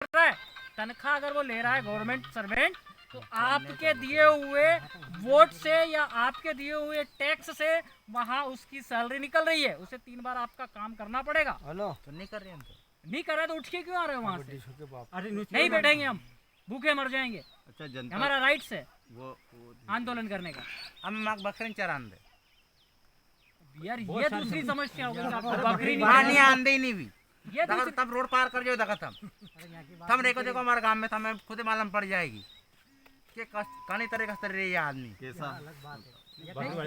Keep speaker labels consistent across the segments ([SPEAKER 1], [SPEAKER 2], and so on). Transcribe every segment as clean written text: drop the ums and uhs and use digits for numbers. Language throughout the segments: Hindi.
[SPEAKER 1] रहा है, तनख्वाह अगर वो ले रहा है गवर्नमेंट सर्वेंट, तो आपके दिए हुए वोट से या आपके दिए हुए टैक्स से वहाँ उसकी सैलरी निकल रही है, उसे 3 बार आपका काम करना पड़ेगा।
[SPEAKER 2] हेलो तो नहीं कर रहे हम तो
[SPEAKER 1] नहीं कर रहे तो उठ के क्यों आ रहे हो वहाँ से?
[SPEAKER 2] अरे
[SPEAKER 1] नहीं बैठेंगे हम, भूखे मर जाएंगे।
[SPEAKER 2] अच्छा जनता
[SPEAKER 1] हमारा राइट्स है
[SPEAKER 2] वो
[SPEAKER 1] आंदोलन करने का।
[SPEAKER 2] हम माग बकरी चरान दे
[SPEAKER 1] यार ये दूसरी समस्या हो गई, आपको बकरी
[SPEAKER 2] वहाँ नहीं
[SPEAKER 1] नहीं
[SPEAKER 2] आंदे ही नहीं भी
[SPEAKER 1] ये
[SPEAKER 2] देखो
[SPEAKER 1] दूसरी
[SPEAKER 2] तब रोड पार कर जाओ देखो तब देखो देखो हमारे गांव में हमें खुद मालूम पड़ जाएगी कि कनी तरह का रही है आदमी कैसा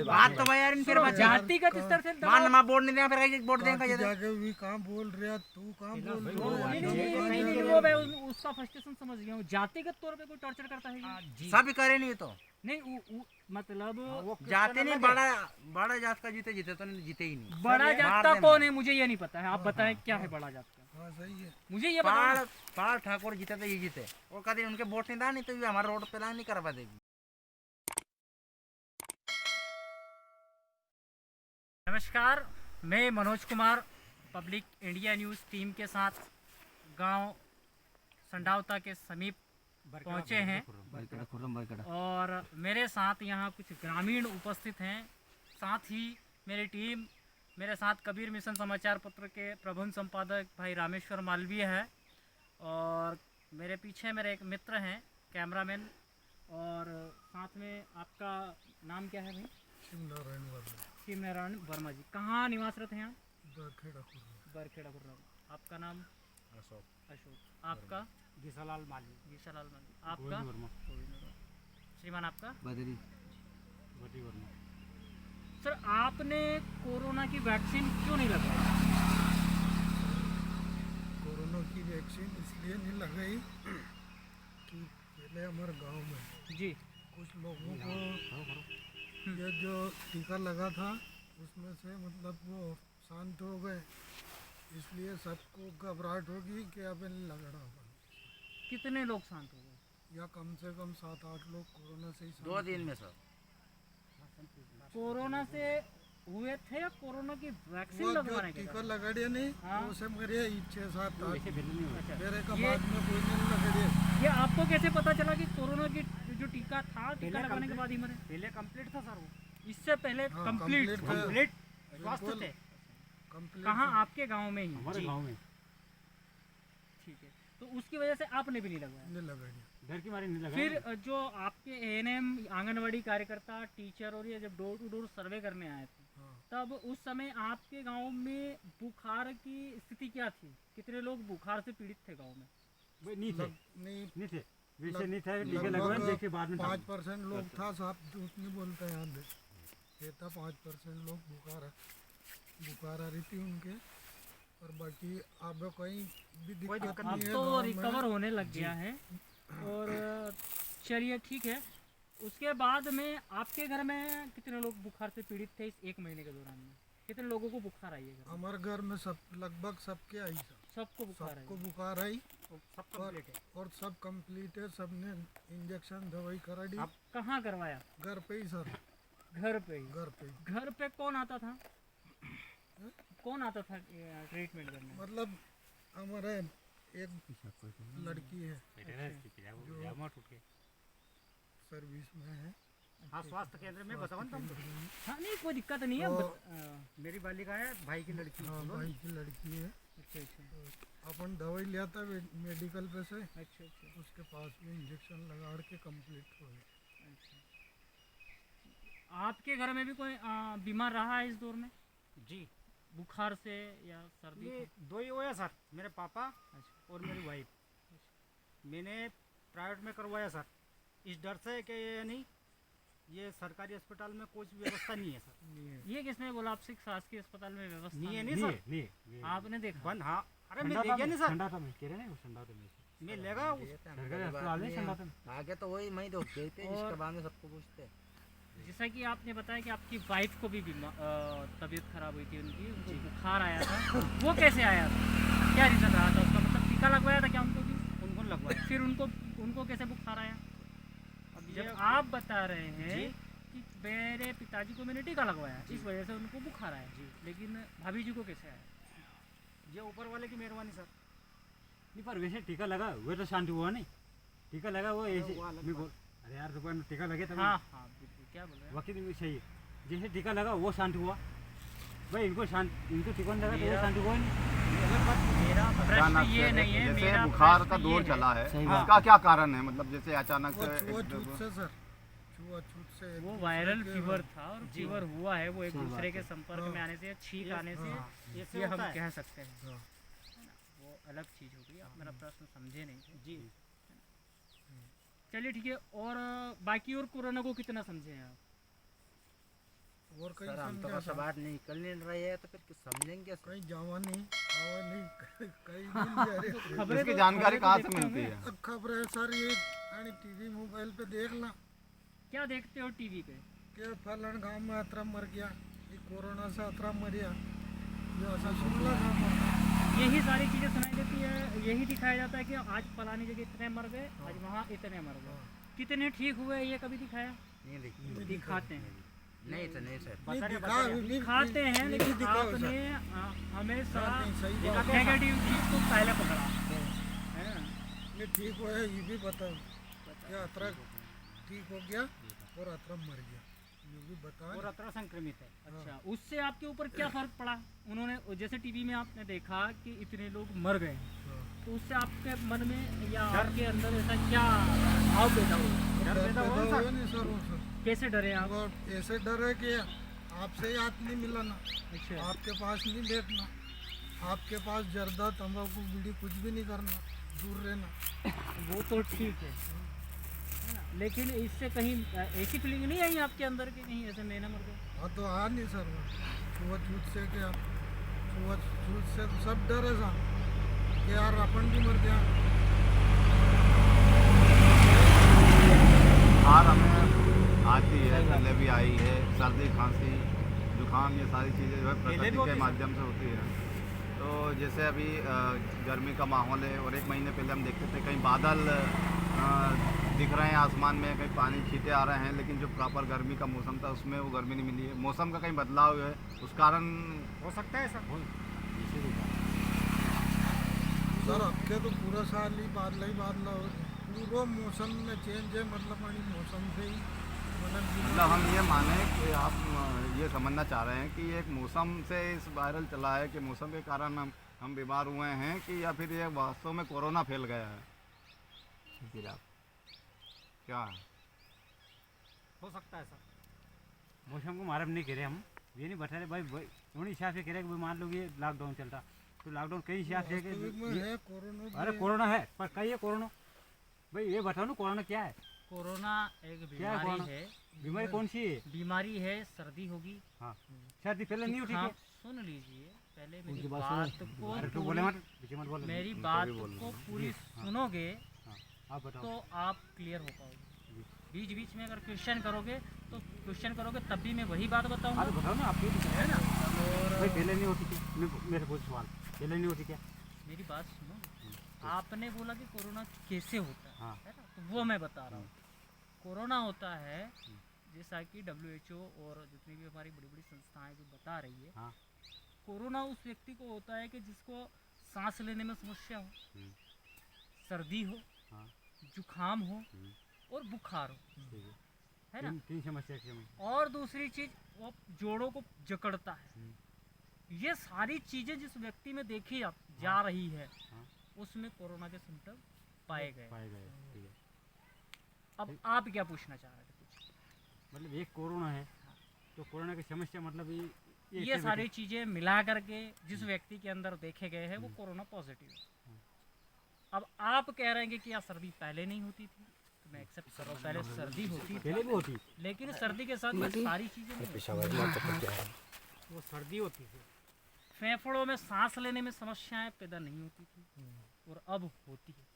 [SPEAKER 2] बात तो भाई यार इनके
[SPEAKER 1] जातिगत स्तर से
[SPEAKER 2] मान मा बोर्ड नहीं देगा फिर बोर्ड देगा
[SPEAKER 3] जाके भी कहाँ बोल रहा तू कहाँ बोल रहा
[SPEAKER 1] नहीं, वो मैं उसका फ्रस्ट्रेशन समझ गया हूँ। जातिगत तौर पे कोई टॉर्चर करता है ये?
[SPEAKER 2] सब करे नहीं तो
[SPEAKER 1] नहीं मतलब
[SPEAKER 2] जाते नहीं बड़ा जात का जीते जीते तो नहीं जीते ही नहीं
[SPEAKER 1] बड़ा जात का कौन है मुझे ये नहीं पता है, आप बताएं क्या है बड़ा जात का?
[SPEAKER 3] हाँ सही है।
[SPEAKER 1] मुझे ये पता
[SPEAKER 2] पाल ठाकुर जीते तो ये जीते और कभी उनके वोट नहीं था नहीं तो ये हमारा रोड पे नहीं करवा देगी।
[SPEAKER 1] नमस्कार, मैं Manoj Kumar public India news team के साथ गांव संडावता के समीप पहुंचे हैं और मेरे साथ यहां कुछ ग्रामीण उपस्थित हैं। साथ ही मेरी टीम मेरे साथ कबीर मिशन समाचार पत्र के प्रबंध संपादक भाई रामेश्वर मालवीय है और मेरे पीछे मेरे एक मित्र हैं कैमरामैन, और साथ में आपका नाम क्या है भाई? शिव नारायण वर्मा जी। कहाँ निवास रहते हैं आप? बरखेड़ा खुर्रा। आपका नाम? अशोक। आपका?
[SPEAKER 4] गीसालाल माली।
[SPEAKER 1] गीसालाल माली। आपका? श्रीमान आपका?
[SPEAKER 4] बद्री
[SPEAKER 1] वर्मा। सर आपने कोरोना की वैक्सीन क्यों नहीं लगाई?
[SPEAKER 3] कोरोना की वैक्सीन इसलिए नहीं लगाई कि पहले हमारे गांव में
[SPEAKER 1] जी
[SPEAKER 3] कुछ लोगों को ये जो टीका लगा था उसमें से मतलब वो शांत हो गए, इसलिए सबको घबराहट होगी कि अब लगना होगा।
[SPEAKER 1] कितने लोग शांत हो गए?
[SPEAKER 3] या कम से कम 7-8 लोग कोरोना से ही
[SPEAKER 2] 2 दिन में सर
[SPEAKER 1] कोरोना से हुए थे या कोरोना की वैक्सीन
[SPEAKER 3] वो जो
[SPEAKER 1] लगवाने के
[SPEAKER 3] टीका
[SPEAKER 1] बाद?
[SPEAKER 3] लगाड़िया नहीं
[SPEAKER 1] हाँ।
[SPEAKER 3] वो सब करे 6-7
[SPEAKER 1] अच्छा।
[SPEAKER 3] मेरे का
[SPEAKER 1] ये-
[SPEAKER 3] बाद में कोई नहीं लगाड़िया।
[SPEAKER 1] ये आपको कैसे पता चला कि कोरोना की जो टीका था, टीका लगाने के बाद ही मरे?
[SPEAKER 4] पहले कंप्लीट था सर वो,
[SPEAKER 1] इससे पहले
[SPEAKER 3] हाँ,
[SPEAKER 1] कंप्लीट
[SPEAKER 3] complete
[SPEAKER 4] स्वस्थ थे।
[SPEAKER 3] कंप्लीट
[SPEAKER 1] कहाँ? आपके गांव में ही?
[SPEAKER 4] हमारे गांव में
[SPEAKER 1] ठीक है, तो उसकी वजह से आपने भी नहीं लगवाया?
[SPEAKER 3] नहीं लगाड़िया।
[SPEAKER 4] घर की मारी नहीं लगा।
[SPEAKER 1] फिर जो आपके एएनएम आंगनवाड़ी कार्यकर्ता टीचर और ये जब डोर टू डोर सर्वे करने आए थे,
[SPEAKER 3] हाँ।
[SPEAKER 1] तब उस समय आपके गांव में बुखार की स्थिति क्या थी? कितने लोग बुखार से पीड़ित थे गांव में?
[SPEAKER 4] नहीं थे,
[SPEAKER 3] नहीं
[SPEAKER 4] नहीं थे, वैसे नहीं थे। टीके लगवाए देखे बाद में
[SPEAKER 3] 5% लोग था, साहब झूठ नहीं बोलता याद है, ये था 5% लोग बुखार आ रही थी उनके, और बाकी अब कहीं भी दिक्कत
[SPEAKER 1] अब
[SPEAKER 3] नहीं है।
[SPEAKER 1] तो
[SPEAKER 3] गाँव में
[SPEAKER 1] रिकवर होने लग गया है और चलिए ठीक है। उसके बाद में आपके घर में कितने लोग बुखार से पीड़ित थे इस 1 महीने के दौरान में? कितने लोगों को बुखार आई है घर में?
[SPEAKER 3] हमारे घर में सब लगभग सबके आई सब
[SPEAKER 1] सबको बुखार आई
[SPEAKER 3] सबको बुखार आई
[SPEAKER 4] सब कंप्लीट है।
[SPEAKER 3] और सब कंप्लीट है, सबने इंजेक्शन दवाई करा दी।
[SPEAKER 1] आप कहाँ करवाया?
[SPEAKER 3] घर पे ही सर,
[SPEAKER 1] घर पे ही?
[SPEAKER 3] घर पे ही।
[SPEAKER 1] घर पे कौन आता था? कौन आता था ट्रीटमेंट करने?
[SPEAKER 3] मतलब हमारे एक लड़की है सर्विस में है।
[SPEAKER 4] हाँ, स्वास्थ्य केंद्र में बताओ ना तुमको।
[SPEAKER 1] हाँ नहीं कोई दिक्कत नहीं है
[SPEAKER 4] मेरी बालिका है, भाई की लड़की।
[SPEAKER 3] हाँ भाई की लड़की है।
[SPEAKER 1] अच्छा अच्छा
[SPEAKER 3] अपन दवाई लिया था मेडिकल पे से,
[SPEAKER 1] अच्छा अच्छा
[SPEAKER 3] उसके पास में इंजेक्शन लगा के कंप्लीट हो गया।
[SPEAKER 1] आपके घर में भी कोई बीमार रहा है इस दौर में
[SPEAKER 4] जी,
[SPEAKER 1] बुखार से या सर्दी
[SPEAKER 4] ये
[SPEAKER 1] से?
[SPEAKER 4] 2 ही हुआ सर, मेरे पापा
[SPEAKER 1] अच्छा
[SPEAKER 4] और मेरी वाइफ। मैंने प्राइवेट में करवाया सर, इस डर से कि ये नहीं, ये सरकारी अस्पताल में कोई व्यवस्था नहीं है सर।
[SPEAKER 1] ये किसने बोला आपसे शासकीय अस्पताल में व्यवस्था
[SPEAKER 4] नहीं है
[SPEAKER 1] नहीं?
[SPEAKER 4] नहीं सर,
[SPEAKER 1] आपने देखा?
[SPEAKER 4] बंद। हाँ, अरे मैं ले गया नहीं सर, मैं लेगा
[SPEAKER 2] आगे तो वही मई दो थे इसके बाद में सबको पूछते।
[SPEAKER 1] जैसा कि आपने बताया कि आपकी वाइफ को भी तबीयत खराब हुई थी, उनको बुखार आया था, वो कैसे आया था? क्या रीज़न रहा था उसका? मतलब टीका लगवाया था क्या उनको भी?
[SPEAKER 4] उनको लगवाया।
[SPEAKER 1] फिर उनको कैसे बुखार आया?
[SPEAKER 4] अब
[SPEAKER 1] जब
[SPEAKER 4] ये
[SPEAKER 1] आप बता रहे हैं कि मेरे पिताजी को मैंने टीका लगवाया इस वजह से उनको बुखार आया, लेकिन भाभी जी को कैसे आया?
[SPEAKER 4] ये ऊपर वाले की मेहरबानी सर।
[SPEAKER 5] नहीं पर वैसे टीका लगा वो तो शांति हुआ नहीं, टीका लगा वो ऐसे मैं बोल अरे यार रुपये में टीका लगे तब
[SPEAKER 1] हाँ हाँ बिल्कुल, क्या बोल रहे हैं
[SPEAKER 5] वकील भी सही है, जैसे टीका लगा वो शांत हुआ भाई, इनको टीका नहीं लगा तो वो शांत हुआ नहीं।
[SPEAKER 1] मेरा प्रश्न ये नहीं है,
[SPEAKER 6] जैसे
[SPEAKER 1] मेरा
[SPEAKER 6] बुखार का
[SPEAKER 1] प्रश्न
[SPEAKER 6] दौर
[SPEAKER 1] ये
[SPEAKER 6] चला है,
[SPEAKER 1] है।
[SPEAKER 6] इसका क्या कारण है? मतलब जैसे अचानक
[SPEAKER 3] वो
[SPEAKER 6] से
[SPEAKER 3] छुआछूत से सर, छुआछूत से एक
[SPEAKER 1] वो
[SPEAKER 3] दूसरे
[SPEAKER 1] वायरल
[SPEAKER 3] के-
[SPEAKER 1] फीवर था और फीवर हुआ है वो एक दूसरे के संपर्क में आने से या छींक आने से,
[SPEAKER 4] ऐसे
[SPEAKER 1] ये हम
[SPEAKER 4] होता है।
[SPEAKER 1] कह सकते हैं,
[SPEAKER 3] हाँ।
[SPEAKER 1] है ना? वो अलग चीज़ हो गई, आप मेरा प्रश्न समझे नहीं
[SPEAKER 4] जी
[SPEAKER 1] चलिए ठीक है। और बाकी और कोरोना को कितना समझे हैं आप?
[SPEAKER 3] और कहीं
[SPEAKER 2] सर हम तो
[SPEAKER 3] समझा
[SPEAKER 2] बस
[SPEAKER 3] था,
[SPEAKER 2] बाहर निकल नहीं रहे हैं तो फिर कुछ समझेंगे कैसे?
[SPEAKER 3] कहीं जावा नहीं आवा नहीं कहीं नहीं जा रहे।
[SPEAKER 1] खबरें
[SPEAKER 6] इसकी
[SPEAKER 1] तो-
[SPEAKER 6] जानकारी
[SPEAKER 1] खबरें तो
[SPEAKER 6] कहाँ से
[SPEAKER 1] देखते
[SPEAKER 6] मिलती
[SPEAKER 1] होंगे।
[SPEAKER 6] है?
[SPEAKER 3] अब खबर है सर ये टीवी मोबाइल पे देख ला
[SPEAKER 1] क्या देखते हो टीवी पे?
[SPEAKER 3] कि फलन गांव में अतरा मर गया, ये कोरोना से अतरा मरिया, ये ऐसा सुनला था मरता।
[SPEAKER 1] यही सारी चीज़ें सुनाई देती है, यही दिखाया जाता है कि आज फलानी जगह इतने मर गए, आज वहाँ इतने मर गए, कितने ठीक हुए ये कभी दिखाया?
[SPEAKER 2] नहीं देखिए,
[SPEAKER 1] दिखाते हैं,
[SPEAKER 2] नहीं तो नहीं सर।
[SPEAKER 3] नहीं
[SPEAKER 4] बताइए,
[SPEAKER 3] दिखा
[SPEAKER 4] बताइए।
[SPEAKER 3] नहीं-
[SPEAKER 1] दिखाते हैं,
[SPEAKER 3] नहीं
[SPEAKER 1] लेकिन
[SPEAKER 3] दिखाओ
[SPEAKER 1] आपने
[SPEAKER 3] सर।
[SPEAKER 1] हमेशा
[SPEAKER 3] नहीं, सही बात है।
[SPEAKER 1] नेगेटिव चीज़ को पहले पकड़ा है ना?
[SPEAKER 3] ये ठीक हुआ है ये भी बताओ, क्या अतरा ठीक हो गया और अतरा मर गया, ये भी बता।
[SPEAKER 4] और अतरा संक्रमित है।
[SPEAKER 1] अच्छा, उससे आपके ऊपर क्या फर्क पड़ा? उन्होंने जैसे टीवी में आपने देखा कि इतने लोग मर गए, तो उससे आपके मन में या आपके अंदर ऐसा क्या भाव पैदा हुआ?
[SPEAKER 3] डर पैदा हुआ नहीं सर, वो सर
[SPEAKER 1] कैसे डरे आप?
[SPEAKER 3] वो ऐसे डर है कि आपसे ही हाथ नहीं मिलाना,
[SPEAKER 1] अच्छा,
[SPEAKER 3] आपके पास नहीं बैठना, आपके पास जर्दा तंबाकू बीड़ी कुछ भी नहीं करना, दूर रहना।
[SPEAKER 1] वो तो ठीक है ना? लेकिन इससे कहीं ऐसी फीलिंग नहीं आई आपके अंदर कि कहीं ऐसे मैं ना मर गया?
[SPEAKER 3] हाँ तो आ नहीं सर, छुआछूत से क्या, छुआछूत से तो सब डर है सर कि यार अपन भी मर गया।
[SPEAKER 6] हार हमें आती है, पहले भी आई है, सर्दी खांसी जुकाम ये सारी चीज़ें जो है प्रकृति के माध्यम से होती है। तो जैसे अभी गर्मी का माहौल है और एक महीने पहले हम देखते थे कहीं बादल दिख रहे हैं आसमान में, कहीं पानी छींटे आ रहे हैं, लेकिन जो प्रॉपर गर्मी का मौसम था उसमें वो गर्मी नहीं मिली है। मौसम का कहीं बदलाव है, उस कारण
[SPEAKER 4] हो सकता है सर।
[SPEAKER 3] सर अब के तो पूरा साल ही बादल हो, पूरा मौसम में चेंज है, मतलब मौसम से ही
[SPEAKER 6] मतलब हम ये माने कि आप ये समझना चाह रहे हैं कि एक मौसम से इस वायरल चला है कि मौसम के कारण हम बीमार हुए हैं, कि या फिर ये वास्तव में कोरोना फैल गया है? फिर आप क्या है?
[SPEAKER 4] हो सकता है सर।
[SPEAKER 5] मौसम को मारब नहीं कह रहे हम, ये नहीं बता रहे भाई उन हिसाब से कह रहे कि भाई मान लो ये लॉकडाउन चलता तो लॉकडाउन कई हिसाब से है
[SPEAKER 3] वास्तविक में
[SPEAKER 5] कि
[SPEAKER 3] है कोरोना भी
[SPEAKER 5] अरे
[SPEAKER 3] है।
[SPEAKER 5] कोरोना है पर कई है कोरोना, भाई ये बताओ ना कोरोना क्या है?
[SPEAKER 1] कोरोना एक
[SPEAKER 5] क्या है
[SPEAKER 1] बीमारी
[SPEAKER 5] कोरोना?
[SPEAKER 1] है,
[SPEAKER 5] बीमारी कौन सी है?
[SPEAKER 1] बीमारी है, सर्दी होगी।
[SPEAKER 5] हाँ सर्दी पहले नहीं उठी
[SPEAKER 1] हाँ,
[SPEAKER 5] थी?
[SPEAKER 1] सुन लीजिए पहले मेरी बात को
[SPEAKER 5] अरे तो बोले मत पीछे मत बोले।
[SPEAKER 1] मेरी बात को पूरी सुनोगे
[SPEAKER 5] हाँ, आप बताओ।
[SPEAKER 1] तो आप क्लियर हो पाओगे। बीच बीच में अगर क्वेश्चन करोगे तो क्वेश्चन करोगे तब भी मैं वही बात बताऊंगा,
[SPEAKER 5] हाँ तो बताओ ना आप
[SPEAKER 1] है ना?
[SPEAKER 5] भाई पहले नहीं होती क्या? मेरे पूछ सवाल पहले नहीं होती क्या?
[SPEAKER 1] मेरी बात सुनो, आपने बोला कि कोरोना कैसे होता
[SPEAKER 5] हाँ।
[SPEAKER 1] है ना? तो वो मैं बता रहा हूँ। कोरोना होता है जैसा कि WHO और जितनी भी हमारी बड़ी बड़ी संस्थाएं जो बता रही है,
[SPEAKER 5] हाँ।
[SPEAKER 1] कोरोना उस व्यक्ति को होता है कि जिसको सांस लेने में समस्या हो, सर्दी हो,
[SPEAKER 5] हाँ।
[SPEAKER 1] जुखाम हो और बुखार हो,
[SPEAKER 5] ठीक है।
[SPEAKER 1] है ना?
[SPEAKER 5] तीन समस्या की समझ।
[SPEAKER 1] और दूसरी चीज वो जोड़ों को जकड़ता है। ये सारी चीजें जिस व्यक्ति में देखी जा रही है,
[SPEAKER 5] हाँ।
[SPEAKER 1] उसमें कोरोना के सिम्टम पाए गए।
[SPEAKER 5] पाए गए, ठीक है।
[SPEAKER 1] अब आप क्या पूछना चाह रहे थे कुछ?
[SPEAKER 5] मतलब एक कोरोना है तो कोरोना की समस्या मतलब
[SPEAKER 1] ये सारी चीजें मिला करके जिस व्यक्ति के अंदर देखे गए हैं वो कोरोना पॉजिटिव है। अब आप कह रहे हैं कि क्या सर्दी पहले नहीं होती थी? तो मैं एक्सेप्ट कर रहा हूँ, पहले सर्दी होती
[SPEAKER 5] पहले
[SPEAKER 1] थी,
[SPEAKER 5] भी होती।
[SPEAKER 1] लेकिन सर्दी के साथ ये सारी चीजें नहीं होती।
[SPEAKER 4] वो सर्दी होती थी।
[SPEAKER 1] फेफड़ों में सांस लेने में समस्याएं पैदा नहीं होती थी और अब होती है।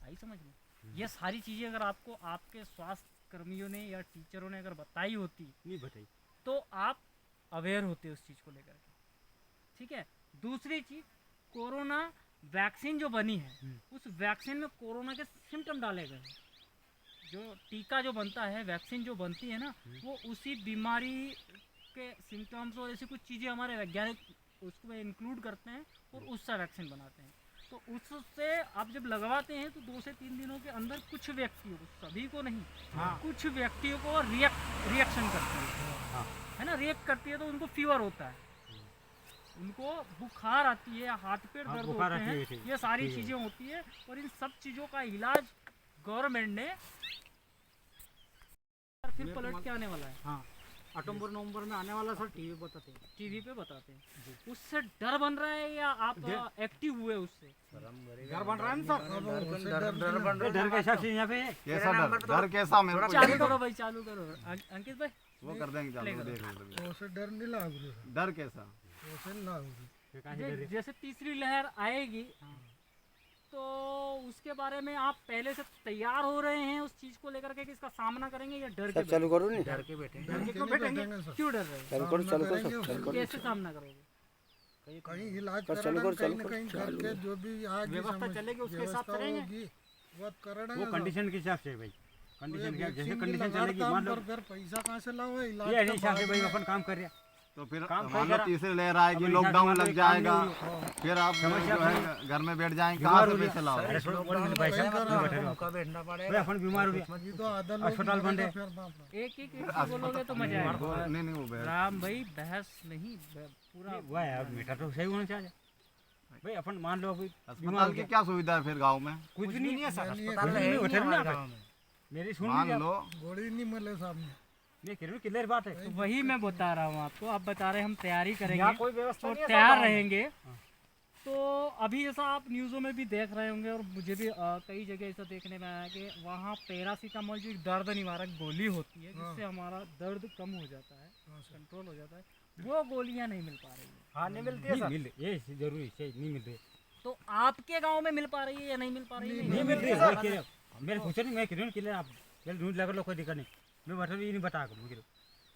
[SPEAKER 1] आई समझ में? ये सारी चीजें अगर आपको आपके स्वास्थ्य कर्मियों ने या टीचरों ने अगर बताई होती
[SPEAKER 5] नहीं बताई।
[SPEAKER 1] तो आप अवेयर होते उस चीज को लेकर के, ठीक है? दूसरी चीज, कोरोना वैक्सीन जो बनी है उस वैक्सीन में कोरोना के सिम्टम डाले गए हैं। जो टीका जो बनता है, वैक्सीन जो बनती है ना, वो उसी बीमारी के सिम्टम्स और ऐसी कुछ चीज़ें हमारे वैज्ञानिक उसमें इंक्लूड करते हैं और उससे वैक्सीन बनाते हैं। तो उससे आप जब लगवाते हैं तो 2 से 3 दिनों के अंदर कुछ व्यक्तियों को, सभी को नहीं, कुछ व्यक्तियों को रिएक्शन करती है ना, रिएक्ट करती है तो उनको फीवर होता है, उनको बुखार आती है, हाथ पैर दर्द होते हैं, ये सारी चीज़ें होती है। और इन सब चीज़ों का इलाज गवर्नमेंट ने फिर पलट के आने वाला है।
[SPEAKER 4] हाँ, अक्टूबर नवंबर में आने वाला सर, टीवी बताते हैं।
[SPEAKER 1] टीवी पे बताते हैं। उससे डर बन रहा है या आप एक्टिव हुए उससे?
[SPEAKER 4] घर बन रहा है ना सर,
[SPEAKER 5] डर के हिसाब से यहाँ पे
[SPEAKER 6] कैसा डर कैसा मेरे को
[SPEAKER 1] चालू करो भाई, चालू करो। अंकित भाई
[SPEAKER 6] वो कर देंगे चालू, देख लो
[SPEAKER 3] उससे डर नहीं लाग रही,
[SPEAKER 6] डर कैसा
[SPEAKER 3] उससे लाग रही।
[SPEAKER 1] जैसे तीसरी लहर आएगी तो उसके बारे में आप पहले से तैयार हो रहे हैं उस चीज को लेकर के कि इसका सामना करेंगे या डर के?
[SPEAKER 7] चालू करो नहीं,
[SPEAKER 2] डर के बैठे
[SPEAKER 1] डर के क्यों बैठेंगे? क्यों डर रहे हैं?
[SPEAKER 7] चालू करो सब
[SPEAKER 1] कैसे सामना करोगे?
[SPEAKER 3] कहीं इलाज कराना, कहीं न कहीं करके जो भी आगे
[SPEAKER 4] व्यवस्था चलेगी उसके हिसाब से रहेंगे।
[SPEAKER 3] होगी वो कराना।
[SPEAKER 5] वो कंडीशन के हिसाब से भाई, कंडीशन क्या, जैसे कंडीशन
[SPEAKER 3] लगातार
[SPEAKER 5] चलेगी,
[SPEAKER 3] काम
[SPEAKER 5] मान लो
[SPEAKER 3] कर पैसा कहाँ से लाओ इलाज
[SPEAKER 5] ये ऐसे
[SPEAKER 3] का
[SPEAKER 5] हिसाब से
[SPEAKER 3] बाद
[SPEAKER 5] भाई
[SPEAKER 3] में।
[SPEAKER 5] अपन काम कर रहे हैं।
[SPEAKER 6] तो फिर
[SPEAKER 5] काम
[SPEAKER 6] मान लो
[SPEAKER 5] करेगा।
[SPEAKER 6] तीसरी लहर आएगी,
[SPEAKER 5] अब
[SPEAKER 6] लॉकडाउन
[SPEAKER 5] इंसान
[SPEAKER 6] लग
[SPEAKER 5] काम
[SPEAKER 6] जाएगा,
[SPEAKER 5] नहीं
[SPEAKER 6] फिर आप
[SPEAKER 5] समस्या
[SPEAKER 6] जो है घर में बैठ जाएंगे,
[SPEAKER 5] बीमार
[SPEAKER 6] कहाँ
[SPEAKER 5] हो
[SPEAKER 6] से
[SPEAKER 5] गया।
[SPEAKER 6] पैसे लाओ?
[SPEAKER 5] अरे छोड़ो, बोल मेरे भाई साहब, तुम बैठे रहो।
[SPEAKER 2] उनका बैठना
[SPEAKER 5] भाई
[SPEAKER 2] पड़ेगा।
[SPEAKER 5] अपन बीमार हो गया,
[SPEAKER 3] ये तो आधा लोग
[SPEAKER 5] अस्पताल बंद है।
[SPEAKER 3] फिर बाप रे।
[SPEAKER 1] एक एक बोलोगे तो मजा आएगा।
[SPEAKER 6] नहीं नहीं वो बहस
[SPEAKER 1] राम भाई बहस नहीं, पूरा
[SPEAKER 5] वो है अब मीठा तो सही होना चाहिए भाई। अपन मान लो अभी बीमार
[SPEAKER 6] अस्पताल
[SPEAKER 5] हो
[SPEAKER 6] की
[SPEAKER 5] गया,
[SPEAKER 6] क्या सुविधा है फिर गाँव में?
[SPEAKER 5] कुछ भी नहीं है सर,
[SPEAKER 2] अस्पताल
[SPEAKER 5] कुछ
[SPEAKER 2] है
[SPEAKER 5] भी
[SPEAKER 2] ही
[SPEAKER 5] नहीं,
[SPEAKER 2] नहीं
[SPEAKER 5] उठे नहीं
[SPEAKER 2] हमारे
[SPEAKER 5] आप।
[SPEAKER 2] गाँव में।
[SPEAKER 5] मेरी सुन
[SPEAKER 6] मान
[SPEAKER 5] लीजिए,
[SPEAKER 6] लो
[SPEAKER 3] गोली नहीं मिले सामने।
[SPEAKER 5] ये क्लियर बात है।
[SPEAKER 1] तो वही मैं बता रहा हूँ आपको। आप बता रहे हैं हम तैयारी करेंगे
[SPEAKER 4] यहाँ कोई व्यवस्था
[SPEAKER 1] तो
[SPEAKER 4] नहीं है सर
[SPEAKER 1] तैयार
[SPEAKER 4] गाँव में।
[SPEAKER 1] रहेंगे। तो अभी जैसा आप न्यूज़ों में भी देख रहे होंगे और मुझे भी कई जगह ऐसा देखने में आया कि वहाँ पैरासीटामोल जो एक दर्द निवारक गोली होती है जिससे हमारा दर्द कम हो जाता है, कंट्रोल हो जाता है, वो गोलियाँ नहीं मिल पा रही है।
[SPEAKER 4] हाँ, नहीं मिलती है
[SPEAKER 5] नहीं
[SPEAKER 4] सर।
[SPEAKER 5] मिल ये जरूरी सही नहीं मिल रही,
[SPEAKER 1] तो आपके गांव में मिल पा रही है या नहीं मिल पा रही है?
[SPEAKER 5] नहीं मिल रही है सर। मेरे पूछो नहीं, मैं क्यों क्लियर आप जल्द ढूंढ लगा लो, कोई दिक्कत नहीं। मैं बता ये नहीं बता कर मुझे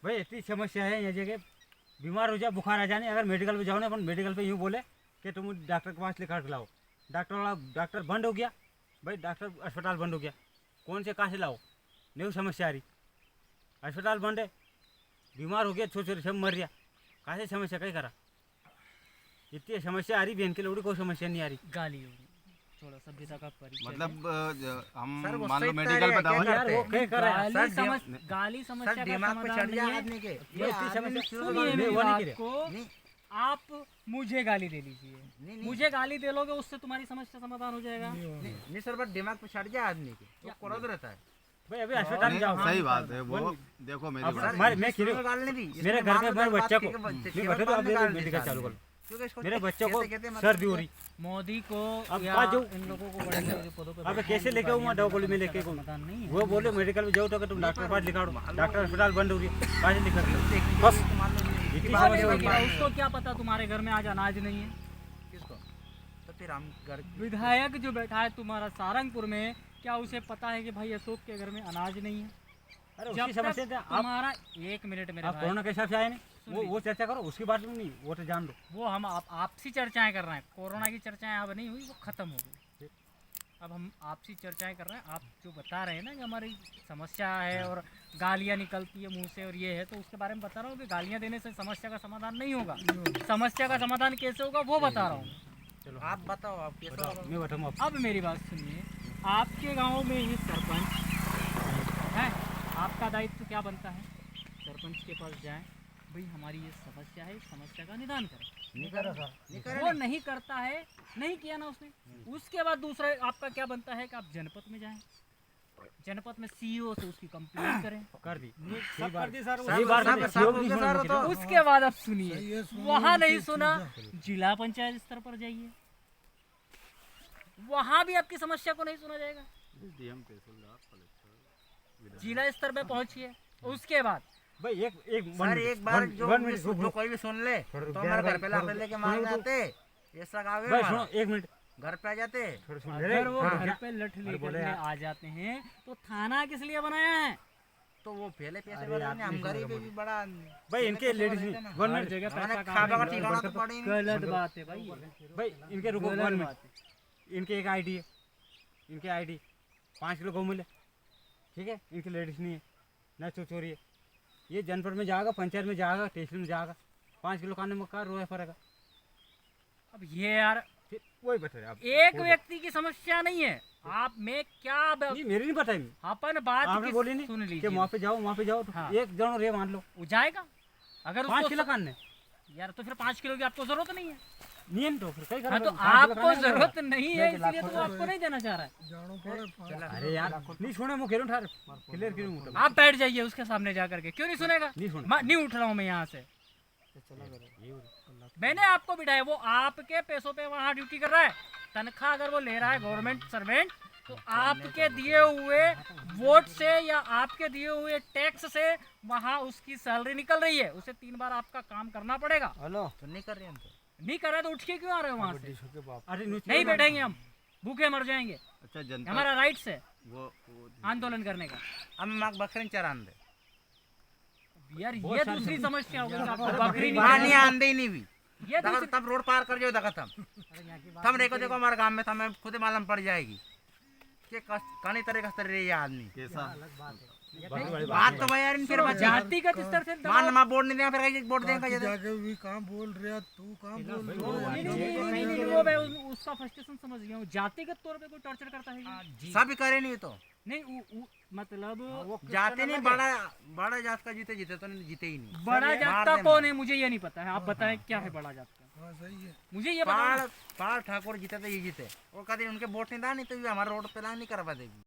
[SPEAKER 5] भाई इतनी समस्या है ये जगह। बीमार हो जाए, बुखार आ जाने, अगर मेडिकल पे जाओ ना, अपन मेडिकल पे यूँ बोले कि तुम डॉक्टर के पास लिखा के लाओ, डॉक्टर बंद हो गया भाई, डॉक्टर अस्पताल बंद हो गया, कौन से कहाँ से लाओ? नहीं समस्या आ रही, अस्पताल बंद है, बीमार हो गया, छोटे छोटे सब मर गया, कहाँ से समस्या कहीं करा? इतनी समस्या आ रही, बहन के लोगों कोई समस्या नहीं आ रही।
[SPEAKER 1] गाली होगी, थोड़ा सभ्यता का परिचय
[SPEAKER 6] मतलब हम
[SPEAKER 2] सर, वो
[SPEAKER 6] मान लो
[SPEAKER 2] सही
[SPEAKER 6] मेडिकल पे
[SPEAKER 2] तैयारी है,
[SPEAKER 6] दवा
[SPEAKER 5] यार वो कहीं कर रहा है।
[SPEAKER 1] गाली
[SPEAKER 2] सर,
[SPEAKER 1] गाली
[SPEAKER 2] सर
[SPEAKER 1] समस्या का
[SPEAKER 2] दिमाग पे
[SPEAKER 1] समाधान
[SPEAKER 2] चढ़
[SPEAKER 1] नहीं
[SPEAKER 2] जाए
[SPEAKER 1] है।
[SPEAKER 2] आदमी के।
[SPEAKER 5] ये
[SPEAKER 2] ये
[SPEAKER 5] इतनी
[SPEAKER 2] आदमी
[SPEAKER 5] समस्या
[SPEAKER 2] शुरू
[SPEAKER 1] सुनिए
[SPEAKER 2] कर-
[SPEAKER 1] मेरी
[SPEAKER 5] वो नहीं
[SPEAKER 1] बात
[SPEAKER 5] गिरे।
[SPEAKER 1] को,
[SPEAKER 2] नहीं,
[SPEAKER 1] आप मुझे गाली दे लीजिए,
[SPEAKER 2] नहीं।
[SPEAKER 1] मुझे गाली दे लोगे उससे तुम्हारी समस्या समाधान हो जाएगा।
[SPEAKER 2] नहीं सर, बस दिमाग पे चढ़ जाए आदमी के, वो क्रोध रहता है।
[SPEAKER 5] भाई अभी अस्पताल
[SPEAKER 6] नहीं,
[SPEAKER 5] जाओ।
[SPEAKER 6] सही बात है वो। देखो मेरी
[SPEAKER 5] अब
[SPEAKER 6] बात
[SPEAKER 5] मैं
[SPEAKER 2] इसमें
[SPEAKER 5] क्यों-
[SPEAKER 2] शुरू में गाल नहीं दी, इसमें
[SPEAKER 5] मेरे घर
[SPEAKER 2] मान
[SPEAKER 5] के
[SPEAKER 2] लो
[SPEAKER 5] मेरे
[SPEAKER 2] बात
[SPEAKER 5] बच्चे
[SPEAKER 2] ठीक
[SPEAKER 5] को
[SPEAKER 2] है, बच्चे
[SPEAKER 5] नहीं
[SPEAKER 2] केवल
[SPEAKER 5] बैठे तो
[SPEAKER 2] बाद
[SPEAKER 5] आप
[SPEAKER 2] में गाल दी
[SPEAKER 5] मेडिकल
[SPEAKER 2] साल
[SPEAKER 5] चालू
[SPEAKER 2] में।
[SPEAKER 5] करो।
[SPEAKER 2] क्योंकि इसको
[SPEAKER 5] मेरे बच्चों को
[SPEAKER 2] कहते मतलब
[SPEAKER 5] सर्दी हो रही,
[SPEAKER 1] मोदी को
[SPEAKER 5] अब
[SPEAKER 1] या
[SPEAKER 5] बाजू-
[SPEAKER 1] इन लोगों को बड़े बड़े पदों पे
[SPEAKER 5] अब
[SPEAKER 1] बैठाने
[SPEAKER 5] कैसे
[SPEAKER 1] की
[SPEAKER 5] लेके आऊँ मैं
[SPEAKER 1] बात
[SPEAKER 5] दवा गोली में
[SPEAKER 1] नहीं है,
[SPEAKER 5] लेके
[SPEAKER 1] समाधान नहीं है।
[SPEAKER 5] वो बोले मेडिकल में जाओ तो तुम डॉक्टर के पास लिखा दो, डॉक्टर अस्पताल बंद हो गई, कहाँ से लिखा दो? बस इतनी
[SPEAKER 1] बात
[SPEAKER 5] समस्या हो
[SPEAKER 1] है,
[SPEAKER 5] गई।
[SPEAKER 1] उसको क्या पता तुम्हारे घर में आज अनाज नहीं है?
[SPEAKER 2] किसको? तो फिर हम घर
[SPEAKER 1] विधायक जो बैठा है तुम्हारा सारंगपुर में, क्या उसे पता है कि भाई अशोक के घर में अनाज नहीं है?
[SPEAKER 5] अरे
[SPEAKER 1] जब
[SPEAKER 5] उसकी
[SPEAKER 1] तक
[SPEAKER 5] समस्या थे आप
[SPEAKER 1] तुम्हारा एक मिनट मेरे
[SPEAKER 5] आप
[SPEAKER 1] भाई,
[SPEAKER 5] कोरोना के हिसाब से आए नहीं, वो चर्चा करो, उसकी बात में नहीं, वो तो जान दो।
[SPEAKER 1] वो हम आपसी चर्चाएं कर रहे हैं। कोरोना की चर्चाएं अब नहीं हुई, वो खत्म हो गई। अब हम आपसी चर्चाएं कर रहे हैं। आप जो बता रहे हैं ना कि हमारी समस्या है और गालियां निकलती है मुंह से और ये है, तो उसके बारे में बता रहा हूँ कि गालियां देने से समस्या का समाधान नहीं होगा। समस्या का समाधान कैसे होगा वो बता रहा हूँ।
[SPEAKER 5] चलो
[SPEAKER 2] आप बताओ, आप कैसे होगा?
[SPEAKER 5] मैं बताऊँ अब
[SPEAKER 1] अब मेरी बात सुनिए, आपके गांव में ही सरपंच है, आपका दायित्व क्या बनता है? सरपंच के पास जाएं, भाई हमारी ये समस्या है, इस समस्या का निदान करें।
[SPEAKER 2] नहीं करो सर, नहीं करो।
[SPEAKER 1] वो नहीं करता है, नहीं किया ना उसने, उसके बाद दूसरा आपका क्या बनता है कि आप जनपद में जाएं, जनपद में सीईओ से उसकी कंप्लेंट करें।
[SPEAKER 5] कर दी,
[SPEAKER 4] सब कर दी सर,
[SPEAKER 5] यही बात
[SPEAKER 2] सब-
[SPEAKER 5] है,
[SPEAKER 2] सब
[SPEAKER 5] सीओ
[SPEAKER 2] हो
[SPEAKER 5] की
[SPEAKER 2] गया
[SPEAKER 5] सुना
[SPEAKER 2] सर,
[SPEAKER 5] नहीं
[SPEAKER 2] तो-
[SPEAKER 5] किया।
[SPEAKER 1] उसके बाद आप
[SPEAKER 3] सही है,
[SPEAKER 1] सुनिए,
[SPEAKER 3] सुनिए,
[SPEAKER 1] वहाँ नहीं
[SPEAKER 3] ठीक
[SPEAKER 1] सुना,
[SPEAKER 3] चीज़
[SPEAKER 1] जिला पंचायत स्तर पर जाइए, वहाँ भी आपकी समस्या को नहीं सुना जाएगा। जिला स्तर पे पहुँचिए, उसके बाद
[SPEAKER 5] भाई एक
[SPEAKER 2] सर एक बार जो कोई भी सुन ले तो हमारे घर पे लाकर लेके मार जाते, ऐसा गावे
[SPEAKER 5] भाई सुनो एक मिनट,
[SPEAKER 2] घर पे आ जाते।
[SPEAKER 5] थोड़ा सुन
[SPEAKER 1] अगर वो
[SPEAKER 5] हाँ,
[SPEAKER 1] घर पे लठ लेकर
[SPEAKER 5] बोले
[SPEAKER 1] के
[SPEAKER 5] यार।
[SPEAKER 1] आ जाते हैं तो थाना किस लिए बनाया है?
[SPEAKER 2] तो वो पहले पैसे
[SPEAKER 5] अरे
[SPEAKER 2] बढ़ाने, हम
[SPEAKER 5] आपने
[SPEAKER 2] गरीब भी बड़ा
[SPEAKER 5] भाई इनके लेडीज
[SPEAKER 2] देते ना।
[SPEAKER 5] वन
[SPEAKER 1] हर
[SPEAKER 5] मिनट
[SPEAKER 1] जगह
[SPEAKER 2] हमारे
[SPEAKER 1] पैसा
[SPEAKER 2] खाने का
[SPEAKER 1] काम
[SPEAKER 2] ठिकाना तो पड़ा ही नहीं।
[SPEAKER 1] गलत बात है भाई,
[SPEAKER 5] भाई इनके रुको
[SPEAKER 1] गलत
[SPEAKER 5] 1 मिनट,
[SPEAKER 1] बात है।
[SPEAKER 5] इनके एक आईडी है, इनके आईडी 5 किलो गहूँ मिले, ठीक है, इनकी लेडीज नहीं है ना, चोरी है, ये जनपद में जाएगा, पंचायत में जाएगा, तहसील में जाएगा, 5 किलो खाने में का रोया पड़ेगा,
[SPEAKER 1] अब ये यार
[SPEAKER 5] फिर वही बता रहे आप
[SPEAKER 1] एक
[SPEAKER 5] बोलो।
[SPEAKER 1] व्यक्ति की समस्या नहीं है, आप में क्या
[SPEAKER 5] नहीं मेरी नहीं बताई
[SPEAKER 1] अपन बात
[SPEAKER 5] आपने बोली नहीं
[SPEAKER 1] सुन
[SPEAKER 5] कि
[SPEAKER 1] लीजिए,
[SPEAKER 5] वहाँ पे जाओ तो
[SPEAKER 1] हाँ।
[SPEAKER 5] एक जन रे मान लो
[SPEAKER 1] वो जाएगा। अगर
[SPEAKER 5] 5
[SPEAKER 1] उसको
[SPEAKER 5] किलो खाने
[SPEAKER 1] यार तो फिर 5 किलो की आपको जरूरत नहीं है।
[SPEAKER 5] नियम तो फिर कई
[SPEAKER 1] हाँ तो
[SPEAKER 5] 5 किलो
[SPEAKER 1] आपको
[SPEAKER 5] खाने का
[SPEAKER 1] जरूरत नहीं है इसलिए तो वो आपको नहीं देना चाह रहा है।
[SPEAKER 3] जानो पड़े पाँच
[SPEAKER 5] अरे यार नहीं सुने मैं कह रहा हूँ क्लियर क्यों नहीं
[SPEAKER 1] आप बैठ जाइए उसके सामने जा करके, क्यों नहीं सुनेगा?
[SPEAKER 5] नहीं सुने
[SPEAKER 1] नहीं उठ रहा हूँ मैं यहाँ से, मैंने आपको बिठाया, वो आपके पैसों पे वहाँ ड्यूटी कर रहा है, तनख्वाह अगर वो ले रहा है गवर्नमेंट सर्वेंट तो आपके दिए हुए वोट से या आपके दिए हुए टैक्स से वहाँ उसकी सैलरी निकल रही है, उसे 3 बार आपका काम करना पड़ेगा।
[SPEAKER 5] हेलो
[SPEAKER 2] तो नहीं कर रहे हम तो।
[SPEAKER 1] नहीं कर रहे तो उठ के क्यों आ रहे हो वहाँ से?
[SPEAKER 5] अरे
[SPEAKER 1] नहीं बैठेंगे हम, भूखे मर जाएंगे,
[SPEAKER 6] अच्छा जनता
[SPEAKER 1] हमारा राइट्स है
[SPEAKER 6] वो
[SPEAKER 1] आंदोलन करने का।
[SPEAKER 2] हम माँ बकरी चरान दे
[SPEAKER 1] यार ये दूसरी समस्या हो गई, आपको बकरी
[SPEAKER 2] वहाँ नहीं
[SPEAKER 1] नहीं,
[SPEAKER 2] आंदे ही नहीं भी
[SPEAKER 1] ये दूसरी
[SPEAKER 2] तब रोड पार कर जो दखत हम देखो हमारे गांव में हमें खुद ही मालूम पड़ जाएगी कि कानी तरह का रही है आदमी।
[SPEAKER 6] कैसा
[SPEAKER 2] बात तो भाई यार इन फिर
[SPEAKER 1] जातिगत स्तर से
[SPEAKER 2] मान मा बोर्ड नहीं देगा फिर कहीं बोर्ड देगा
[SPEAKER 3] बाकी जाके भी कहाँ बोल रहे हैं, तू कहाँ बोल रहे हो?
[SPEAKER 1] नहीं, वो मैं उसका फ्रस्ट्रेशन समझ गया हूँ। जातिगत तौर पे कोई टॉर्चर करता है ये?
[SPEAKER 2] सब करे नहीं तो
[SPEAKER 1] नहीं मतलब
[SPEAKER 2] जाते नहीं बड़ा जात का जीते जीते तो नहीं जीते ही नहीं।
[SPEAKER 1] बड़ा जात का कौन है मुझे ये नहीं पता है, आप बताएं क्या है बड़ा जात का?
[SPEAKER 3] हाँ सही है।
[SPEAKER 1] मुझे ये पता
[SPEAKER 2] पाल ठाकुर जीते तो ये जीते और कभी उनके वोट नहीं था नहीं तो ये हमारा रोड पे नहीं करवा देगी।